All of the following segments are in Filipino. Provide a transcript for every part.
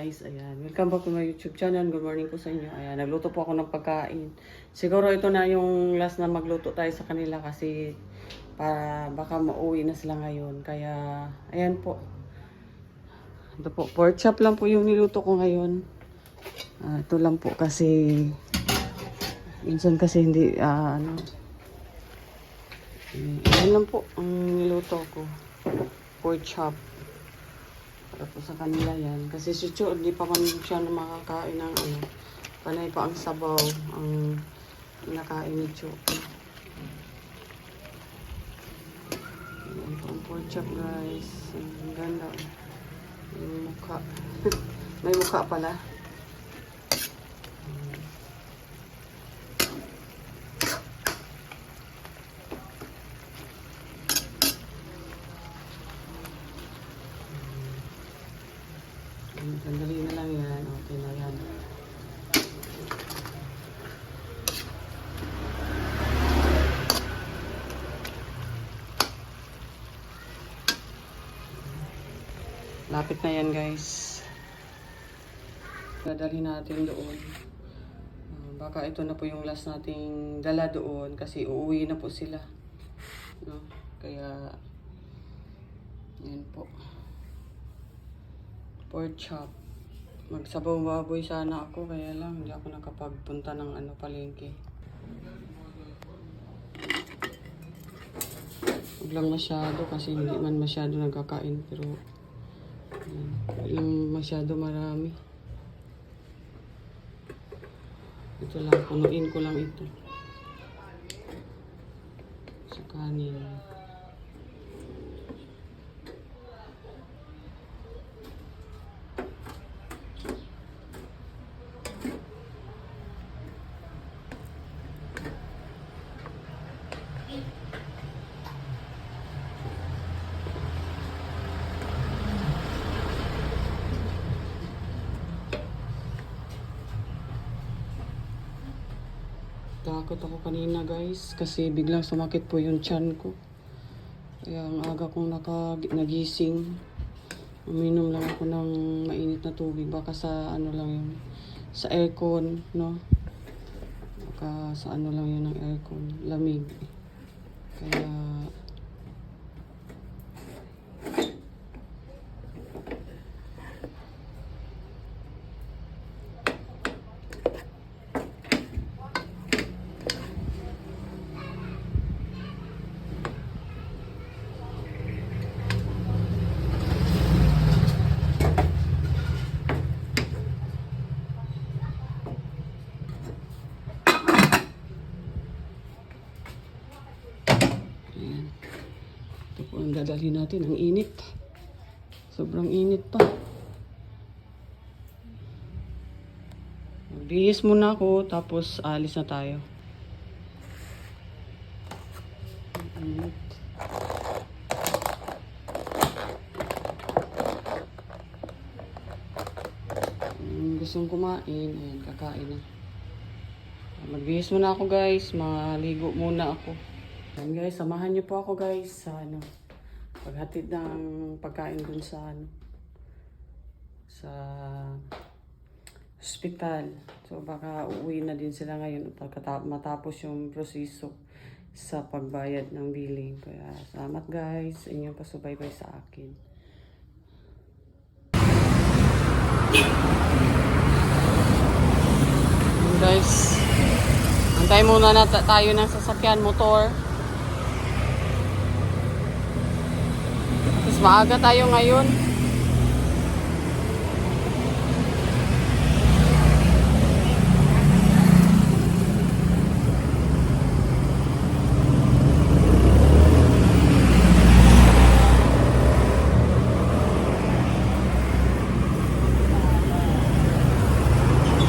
guys, ayan, welcome back to my YouTube channel. Good morning po sa inyo. Ayan, nagluto po ako ng pagkain. Siguro ito na yung last na magluto tayo sa kanila kasi para baka mauwi na sila ngayon. Kaya, ayan po. Ito po, pork chop lang po yung niluto ko ngayon. Ito lang po kasi minsan kasi hindi, ayan lang po ang niluto ko. Pork chop. Para po sa kanila yan. Kasi si Cho, hindi pa man siya na makakain ng panay pa ang sabaw ang nakain ni Cho. Ayan po ang pork chop guys. Ang ganda. Yung mukha. May mukha pala. Sandali na lang yan. Okay na yan. Lapit na yan guys. Dadalhin natin doon. Baka ito na po yung last nating dala doon kasi uuwi na po sila. No? Kaya yan po. Pork chop. Magsabaw baboy sana ako kaya lang hindi ako nakapagpunta ng palengke. Huwag lang masyado kasi hindi man masyado nagkakain pero yung masyado marami. Ito lang, punuin ko lang ito. Sa kanin. Takot ako kanina guys kasi biglang sumakit po yung tiyan ko. Kaya ang aga kong nagising. Uminom lang ako ng mainit na tubig. Baka sa lang yun. Sa aircon, no? Baka sa lang yun ng aircon. Lamig. Kaya ang dadalhin natin, ang init. Sobrang init pa. Bihis muna ako, tapos alis na tayo. Init. Gustong kumain, ayan, kakain na. Magbihis muna ako guys, maligo muna ako. Ayan guys, samahan niyo po ako guys sa paghatid ng pagkain dun sa hospital. So baka uuwi na din sila ngayon matapos yung proseso sa pagbayad ng billing. Kaya salamat guys sa inyong pasubaybay sa akin. Guys, antay muna na tayo ng sasakyan motor. Maaga tayo ngayon.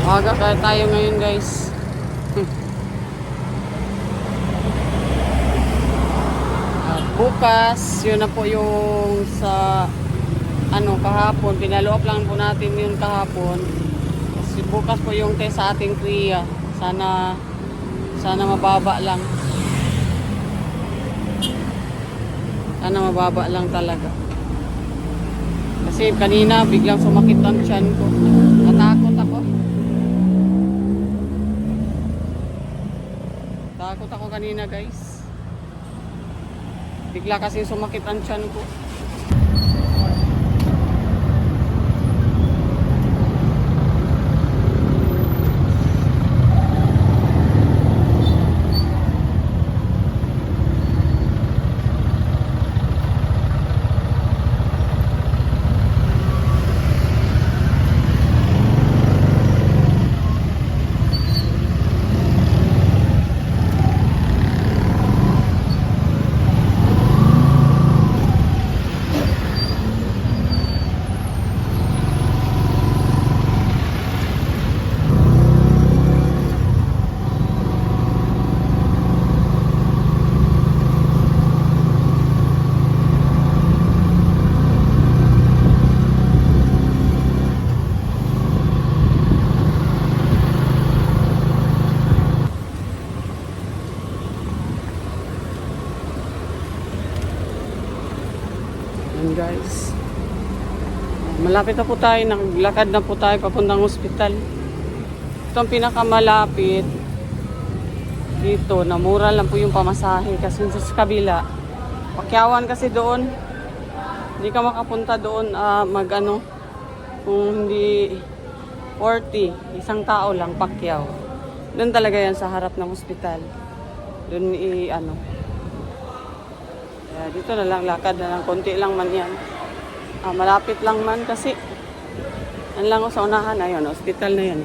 Maaga kaya tayo ngayon guys. Bukas, yun na po yung sa kahapon. Pinalo-up lang po natin yun kahapon. Kasi bukas po yung test sa ating kuya. Sana mababa lang. Sana mababa lang talaga. Kasi kanina biglang sumakit ang tiyan ko. Natakot ako. Takot ako kanina guys. Bigla kasi sumakit ang tiyan ko. Ayan guys. Malapit na po tayo. Naglakad na po tayo papuntang ospital. Ito ang pinakamalapit. Dito, na mura lang po yung pamasahe. Kasi sa kabila, Pakyawan kasi doon. Hindi ka makapunta doon kung hindi 40, isang tao lang, Pakyaw. Doon talaga yan sa harap ng ospital. Doon Kaya dito na lang, lakad na lang, konti lang man yan. Malapit lang man kasi yan lang sa unahan na yun, ospital na yan.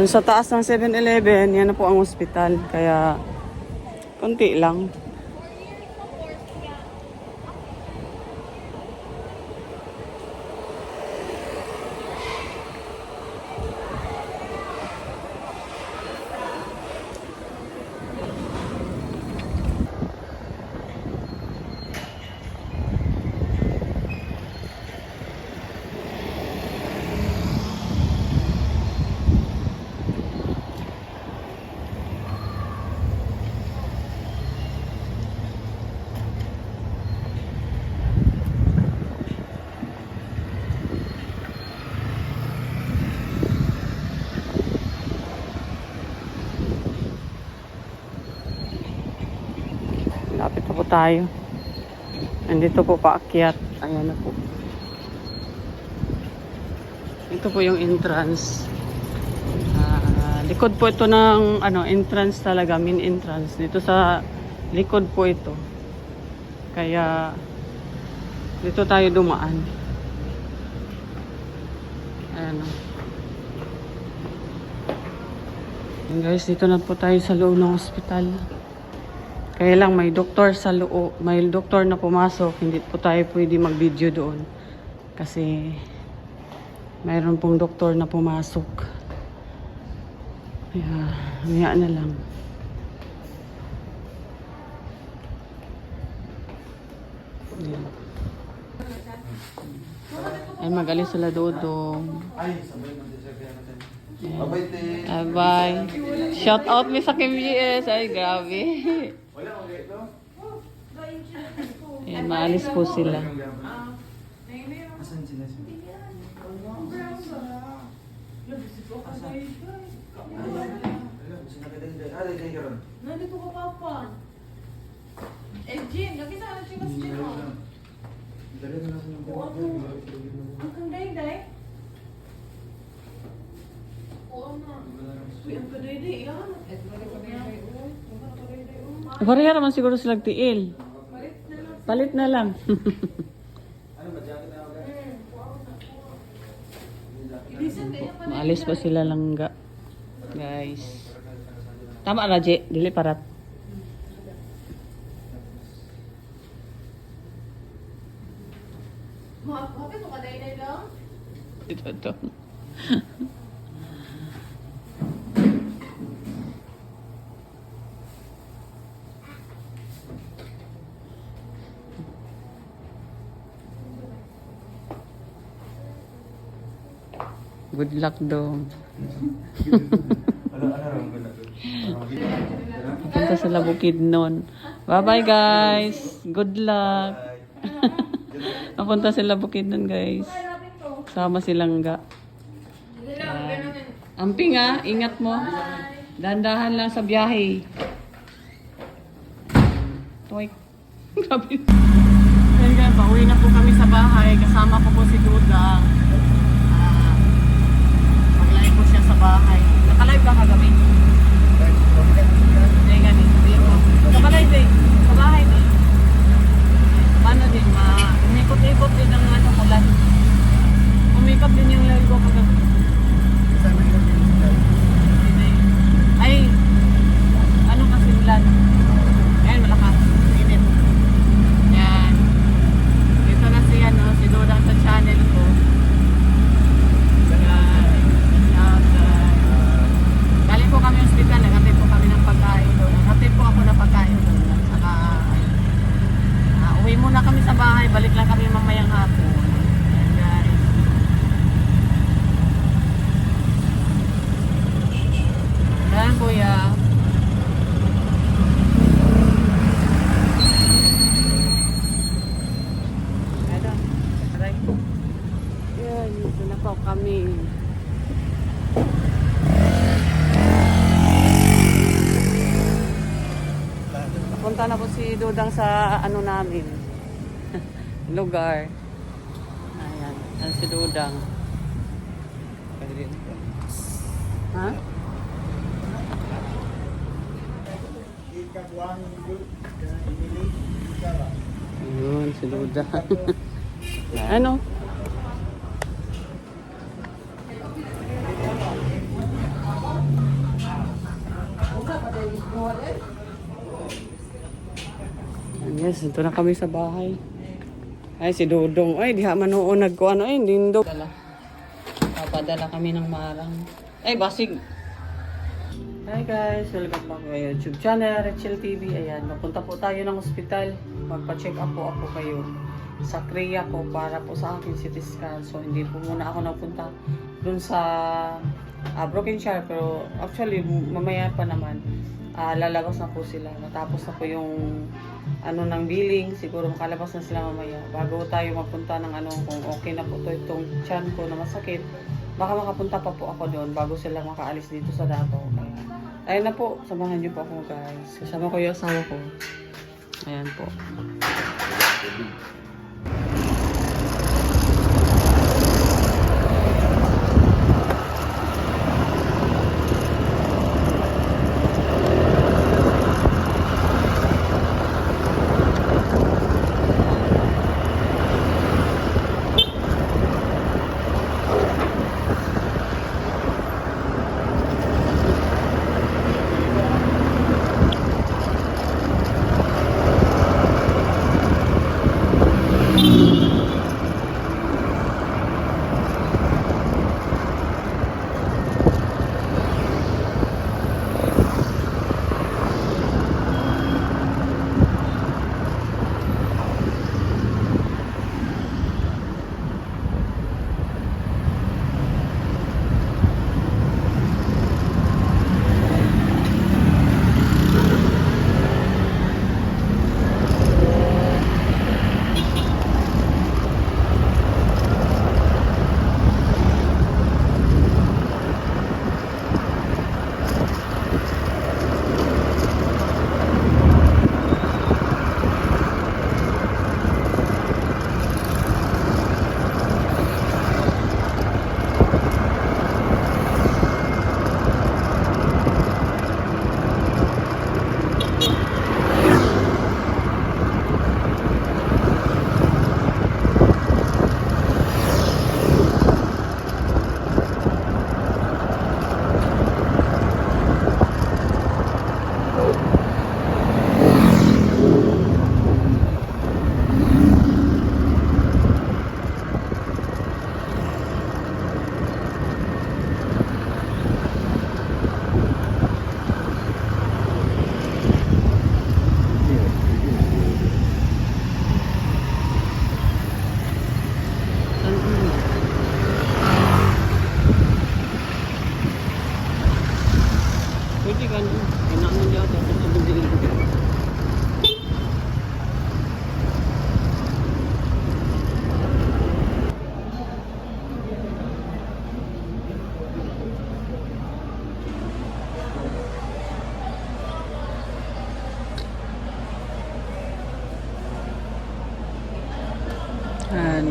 Yan sa taas ng 7-Eleven, yan na po ang ospital. Kaya konti lang. Lapit na po tayo. Nandito po paakyat. Ayan na po. Ito po yung entrance. Likod po ito ng entrance talaga, main entrance. Dito sa likod po ito. Kaya dito tayo dumaan. Ayan o. And guys, dito na po tayo sa loob ng ospital. Kaya lang may doktor sa loob, may doktor na pumasok, hindi po tayo pwede mag-video doon. Kasi mayroon pong doktor na pumasok. Kaya, maya na lang. Ayan. Ay, magaling sila dodong. Ay, sabay mo din sa kaya natin. Bye-bye, te. Bye. Shout out mi sa Kim GS. Ay, grabe. Wala, okay ito? Ayan, maalis po sila. Asan sila? Nandito ka, Papa. Jim, nakita ka na siya kasi Jim, oh. Ang kanday-day? Oo na. Uy, ang kanday-day, yan. Pareha naman siguro silang tiil. Palit na lang. Maalis pa sila langga. Guys. Tama Raje, dili parat. Bakit mo kanday-day lang? Ito. Good luck daw. Ano ram ko na? Punta sila Bukidnon. Bye-bye guys. Good luck. Napunta sila Bukidnon guys. Sama silang ga. Amping ah, ingat mo. Dahan-dahan lang sa biyahe. Toy. Grabe. Ayan guys, pauwi na po kami sa bahay. Kasama ko po si Duda. Mag-live po siya sa bahay. Naka-live ka kagabi? Hindi nga ni. Naka-live eh. Sa bahay eh. Paano din? Umikot-ikot din ang ano ulan. Umikot din yung live ko kagabi. Ay, ano kasi ulan? Ayan, malakas. Init. Yan. Dito na si, ano, si Dodang sa channel ko. Galing po kami hospital, naghatid po kami ng pagkain doon. Naghatid po ako ng pagkain doon. Saka, uwi muna kami sa bahay, balik lang kami mamayang hapon. Ayan guys. Ayan kuya. Ayan. Aray. Ayan, dito na po kami. Punta na po si Dudang sa ano namin. Lugar. Ayan. Ayan si Dudang. Ha? Ayun, si Dudang. Ano? Yes, ito na kami sa bahay. Ay, si Dudong. Ay, diha man noon nagkuhan. Ay, hindi daw. Papadala kami ng marang. Ay, basig. Hi guys, welcome back to my YouTube channel, Rachel TV. Ayan, napunta po tayo ng ospital. Magpa-check up po ako kayo sa Korea po para po sa aking CT scan. So, hindi po muna ako napunta dun sa Broken Shore. Pero actually, mamaya pa naman. Lalabas na po sila. Natapos na po yung ano ng billing. Siguro makalabas na sila mamaya. Bago tayo mapunta ng ano, kung okay na po to itong tiyan ko na masakit. Baka makapunta pa po ako doon bago sila makaalis dito sa Davao. Ayun na po, samahan niyo po ako guys. Kasama ko yung asawa ko. Ayan po.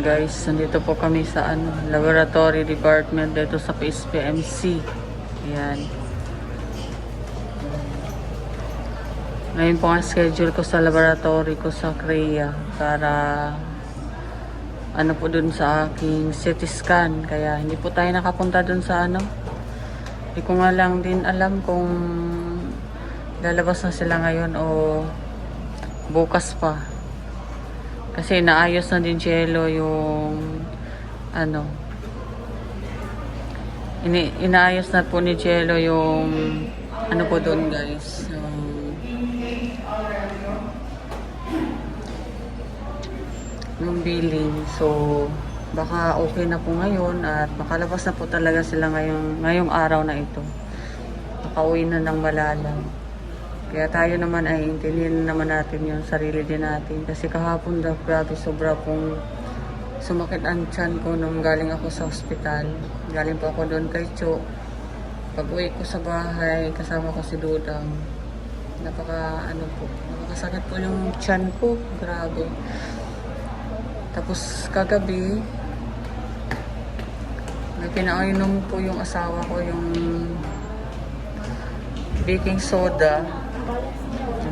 Guys, nandito po kami sa laboratory department dito sa PSPMC. Ayan. Ngayon po ang schedule ko sa laboratory ko sa CREA para po dun sa aking CT scan. Kaya hindi po tayo nakapunta dun sa Hindi ko nga lang din alam kung lalabas na sila ngayon o bukas pa. Kasi naayos na din Jello yung inaayos na po ni Jello yung po doon guys. Yung billing. So baka okay na po ngayon at makalabas na po talaga sila ngayong araw na ito. Makauwi na ng malalam. Kaya tayo naman ay intindihin naman natin yung sarili din natin. Kasi kahapon daw, grabe, sobra pong sumakit ang tiyan ko nung galing ako sa ospital. Galing po ako doon kay Cho. Pag uwi ko sa bahay, kasama ko si Dudang. Napakasakit po yung tiyan ko. Grabe. Tapos kagabi, may pinainom po yung asawa ko yung baking soda.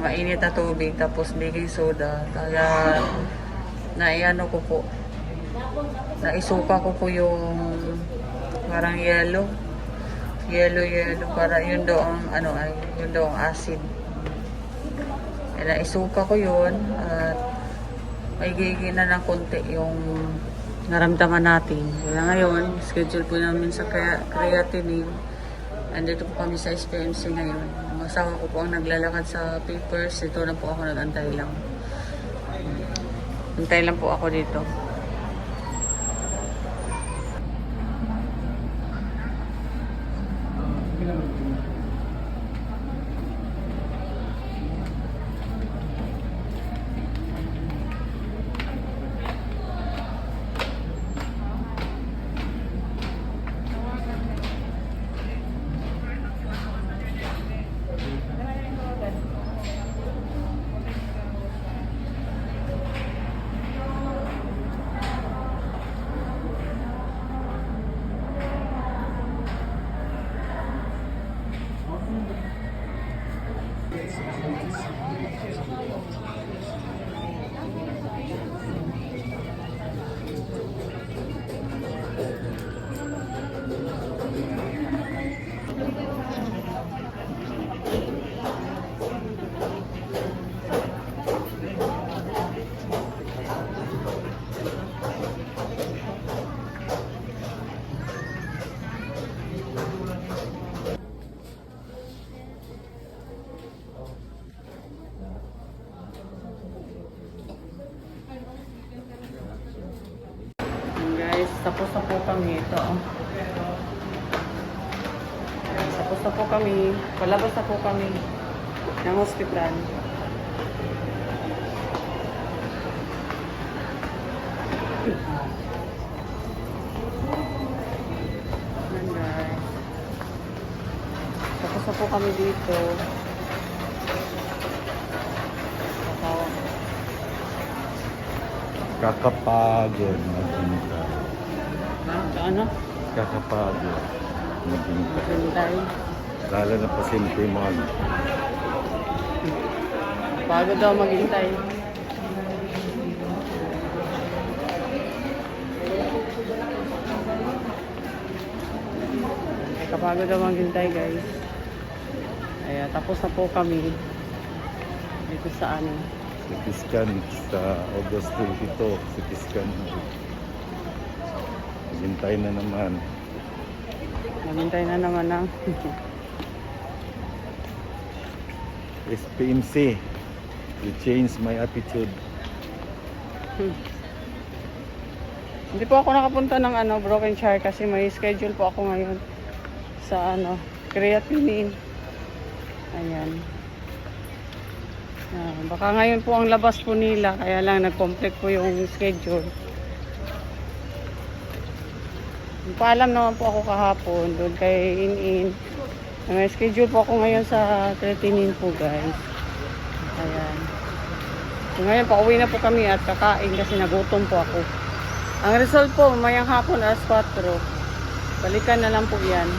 Mainit na tubig tapos baking soda. Kaya naisuka ko po yung parang yellow para yun daw ang yun daw ang acid. Kaya naisuka ko yun at may gigil na ng konti yung naramdaman natin. Kaya ngayon schedule po namin sa creatinine. Andito po kami sa SPMC ngayon. Ang asawa ko po ang naglalakad sa papers. Ito na po ako nag-antay lang. Antay lang po ako dito. Guys, tapos na po kami. Ito. Tapos na po kami. Palabas na po kami ng hospital. Ayan guys. Tapos na po kami dito. Kakapagod maghintay. Ano? Kakapagod maghintay. Hintay. Lalo na pasyente mo. Pagod daw maghintay. Kapagod daw maghintay guys. Kaya tapos na po kami dito sa CT scan sa August 22. CT scan. Maghintay na naman. Maghintay na naman ng SPMC. You change my attitude. Hindi po ako nakapunta ng Broken Chair kasi may schedule po ako ngayon sa creatinine. Ayan. Baka ngayon po ang labas po nila kaya lang nag-complete po yung schedule. Paalam naman po ako kahapon doon kay In. May schedule po ako ngayon sa creatinine po guys. Ayan. So ngayon pauwi na po kami at kakain kasi nagutom po ako. Ang result po, mayang hapon alas 4. Balikan na lang po yan.